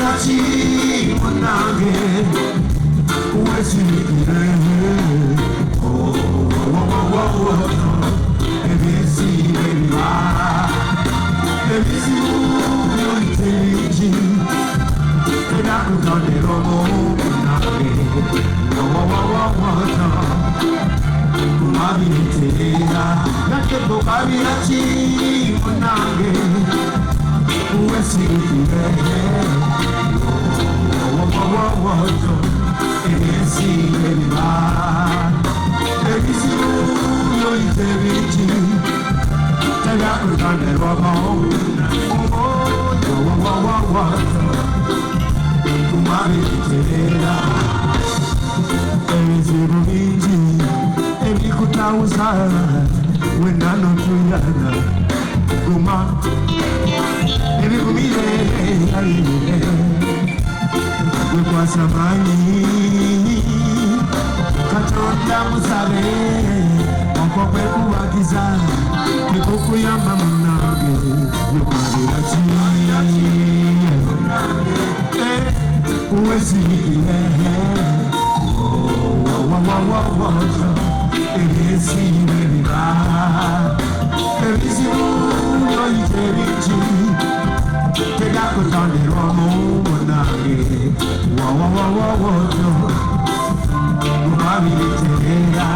kabirachi munange uwesimikire ebisi bebiba ebisi yoiteji edakutanderomo munange kumabitera nakeko kabirachi munange uwesimikire ebisi bebiba ebisi yoiteji edakutanderomo kumabitera ebizibu bingi ebikutawuza wenanotuyana guma ebigumire wekwasamanyi katonda musabe okokwekubagiza nikukuyamba munange yokwabiraki uwesigire ebisi bebiba ebisibu yoitebiki tegakutanderomo munange wawawawawoto kumabiriterera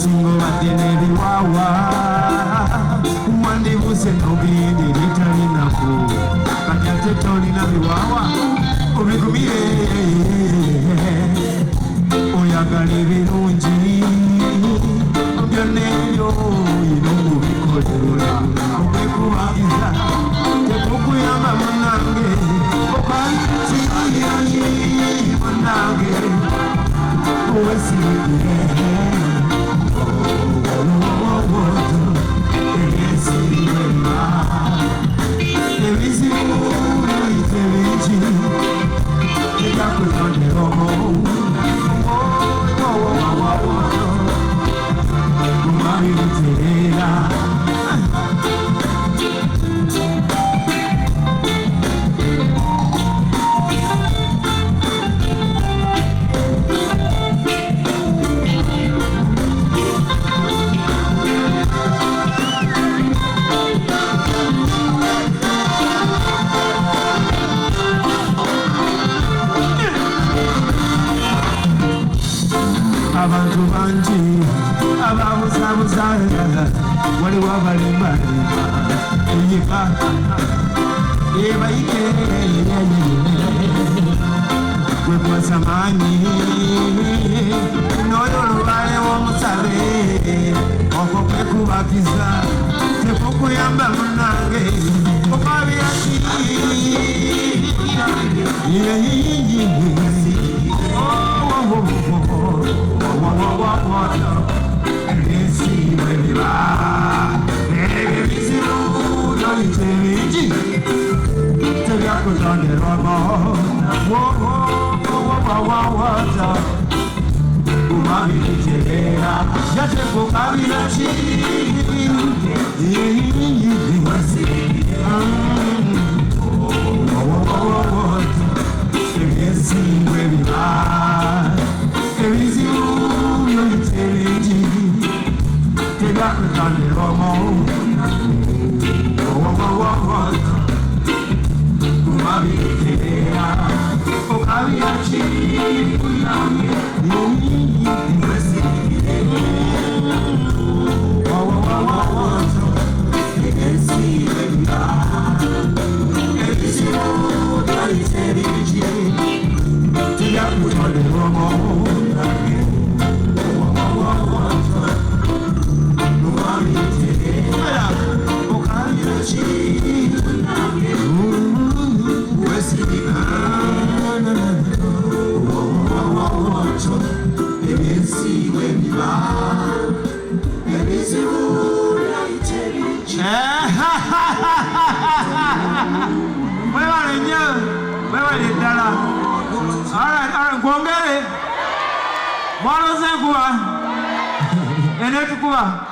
singo batene biwawa wandibuse nobindi litalinaku katyate tolina biwawa obigumire oyagala ebirungi byonebyo inongubikolerera okwekubagiza tekukuyamba munange okalikiyayi munange owesigire abantu bangi ababuzabuzanga waliwo abalimbalimba eyiva ebayike wekwasamanyi noyo olubale womusabe okwo kwekubagiza tekukuyamba munange okwabiraki Oh, Alright, Gwongere. Mwana Zenkuba. Enetukuba.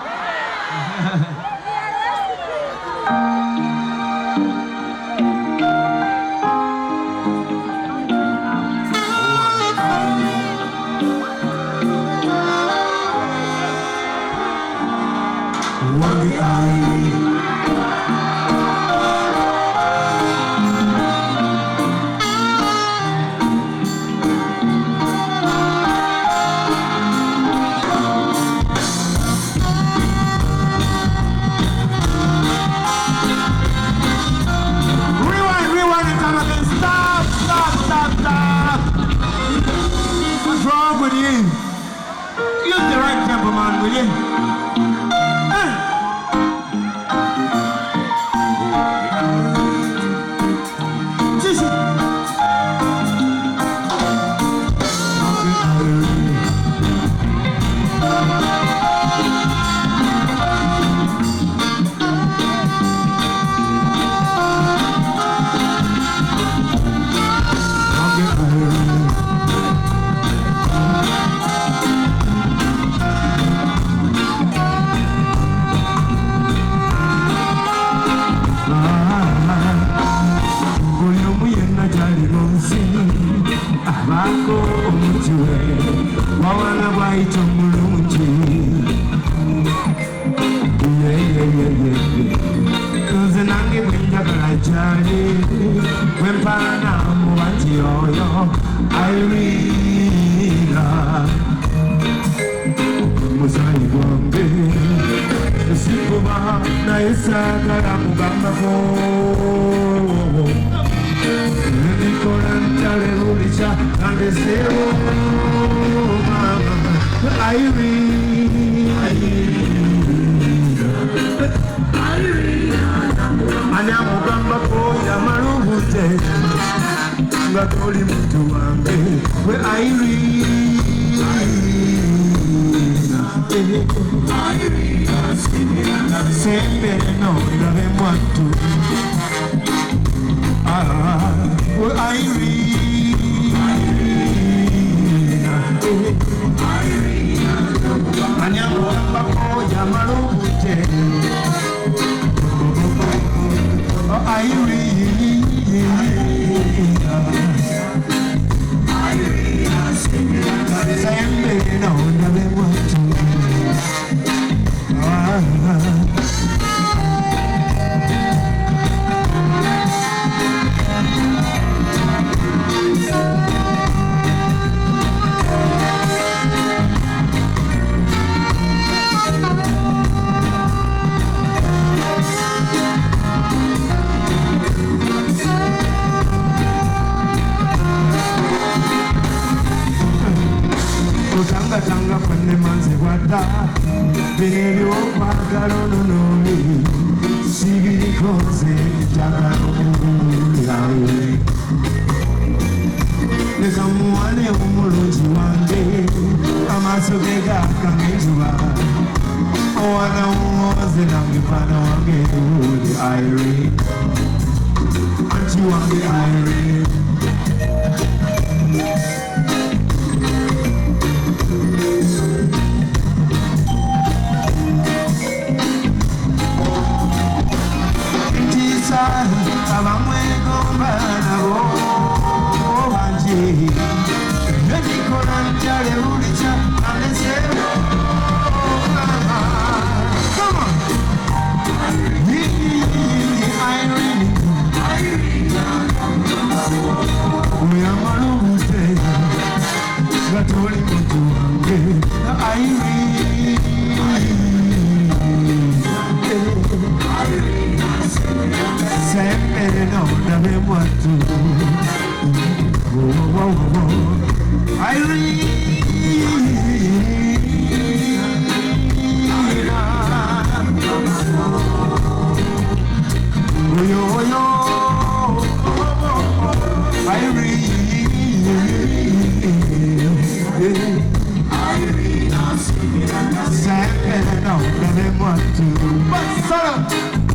What's wrong with you? Use the right tempo, man, will you?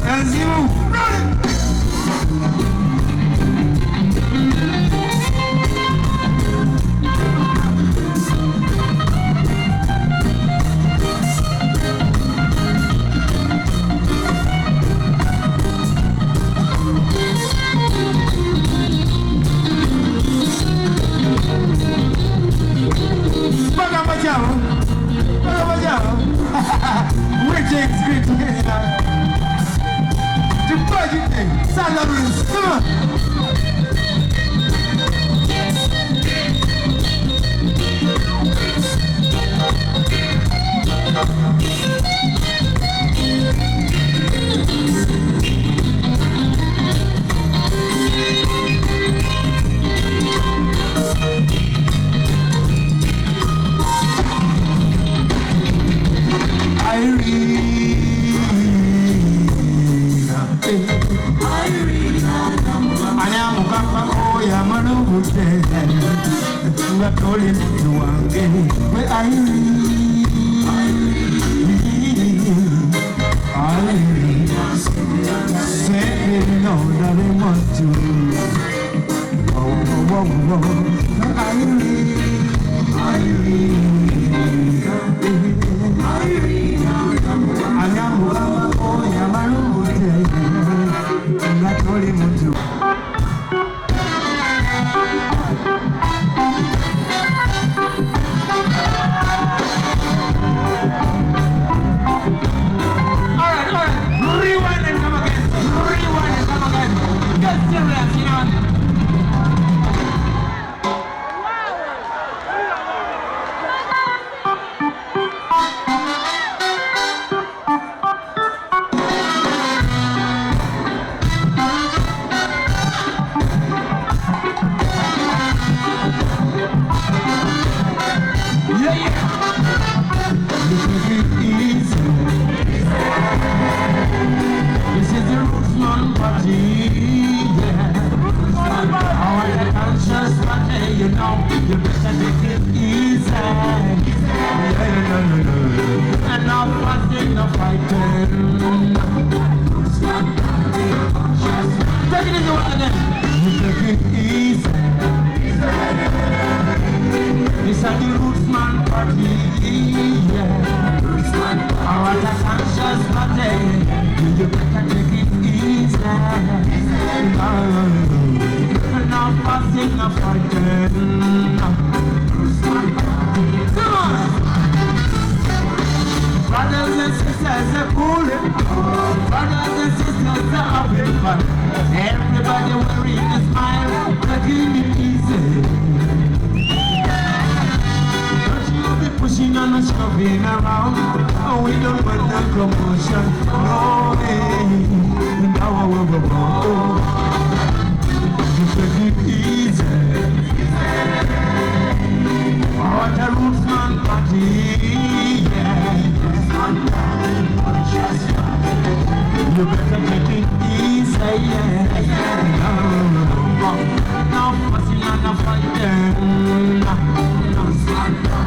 As you run it. Ngatoli mtu wange we say no that they want to. Everybody wearing a smile, taking it easy. Don't you be pushing and shoving around. Oh, we don't want no commotion. No way. Now we'll go. Just take it easy. What a Rootsman party. Yeah. You better take it easy, yeah. No fussing and no fighting. No slander.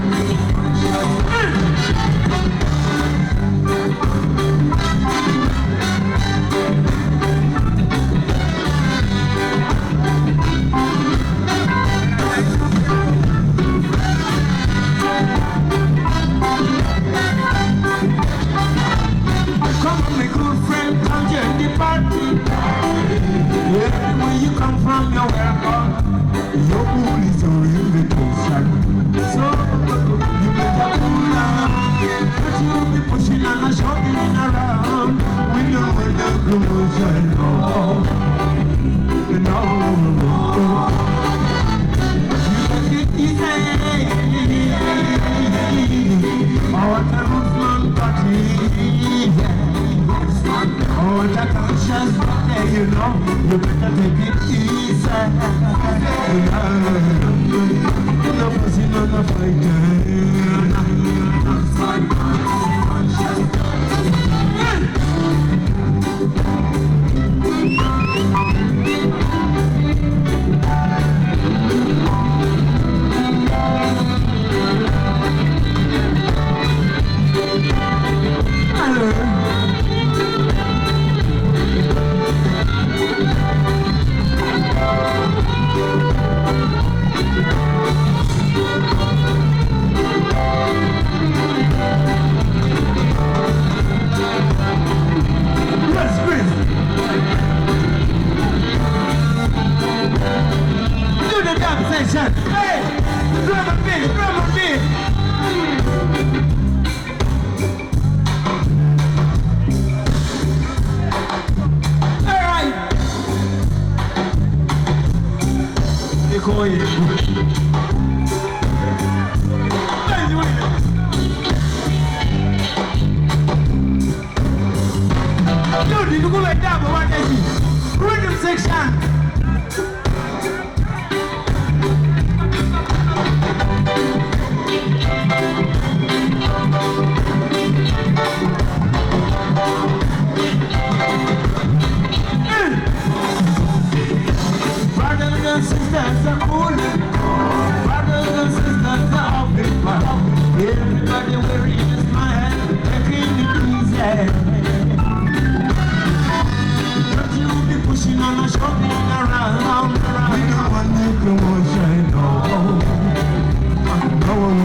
Come on, my good friend, come join the party. Where you come from, you're welcome. Your pool is your invitation. So, you better pull out. But you'll be pushing and shoving around. We don't want no commotion, no. No. You take it easy. What a Rootsman party, yeah. Oh, the conscious body, you know, you better take it easy. No pussy, no Hey, drum a beat. All right. They call you. Dude, you go like that, but what is it? Rhythm section. Brothers and sisters are cool. Brothers and Everybody wearing a smile, taking it easy. Don't you be pushing on a shopping around. We don't want to go shine, no. Come on,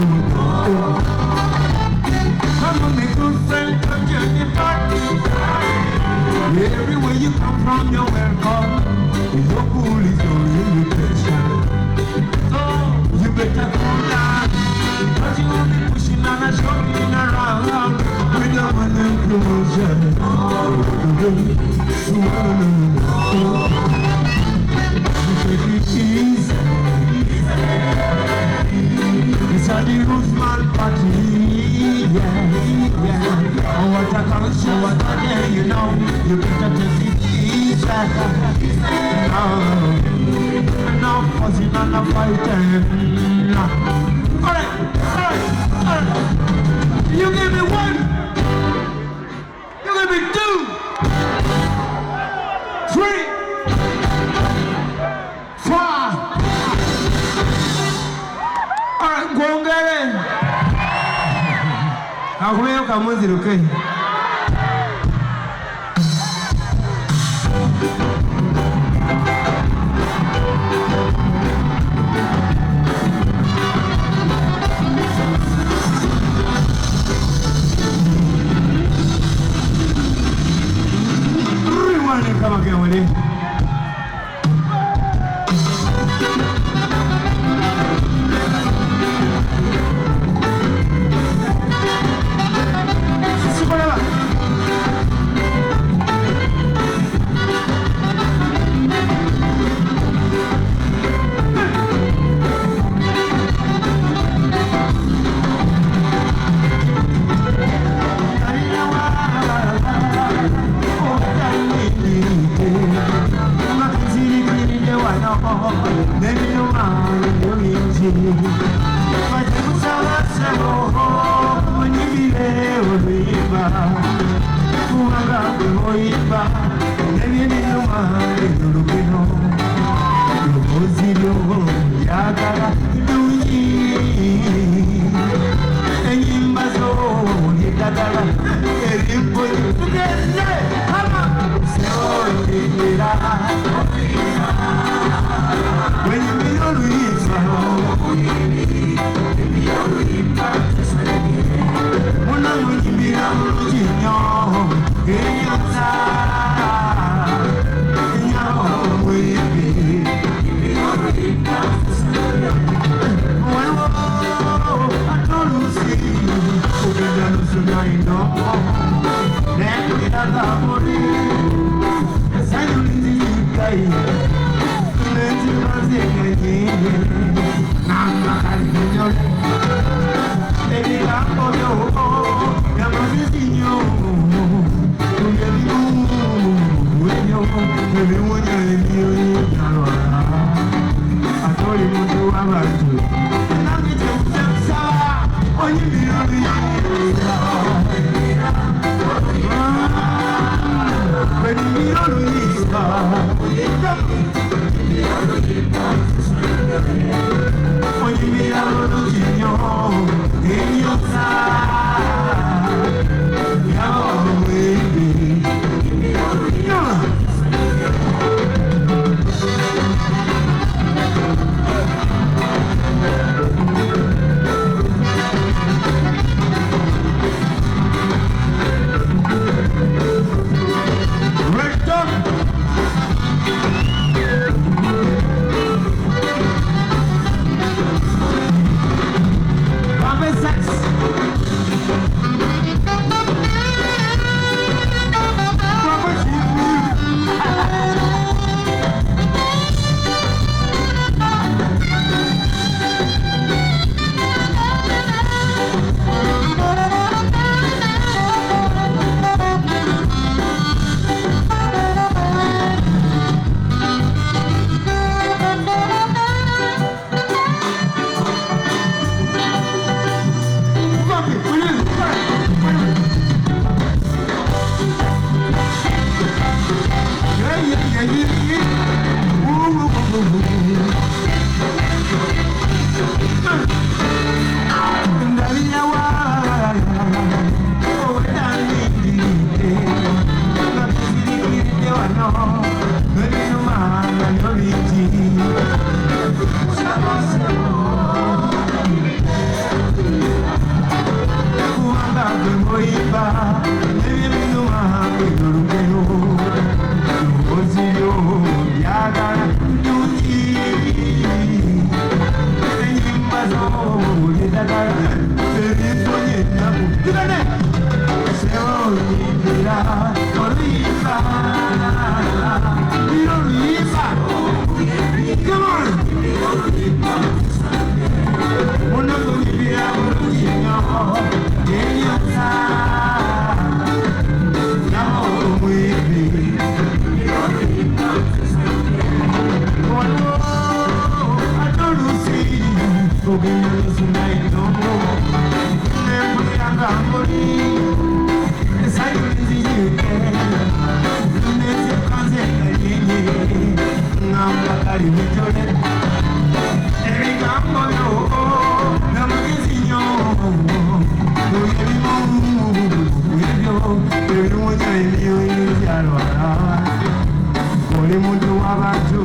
my good friend, come join the party. Everywhere you come from, you're welcome. Your pool is your invitation. So you better cool down, because you will be pushing and a shopping around. We don't want them closure. Take it easy. It's a the Roosman party. Yeah. Oh, what a culture, what a day, you know. You better take it easy. No fussing and no fighting. Alright. You give me one. You give me 2, 3, 4. Alright, go on, get it. I'll come with it, okay? Come again with it. kali bijole ebigambo byo n'amagezi nnyo ebyo ebimunya emyoyo gyalwala oli muntu w'abantu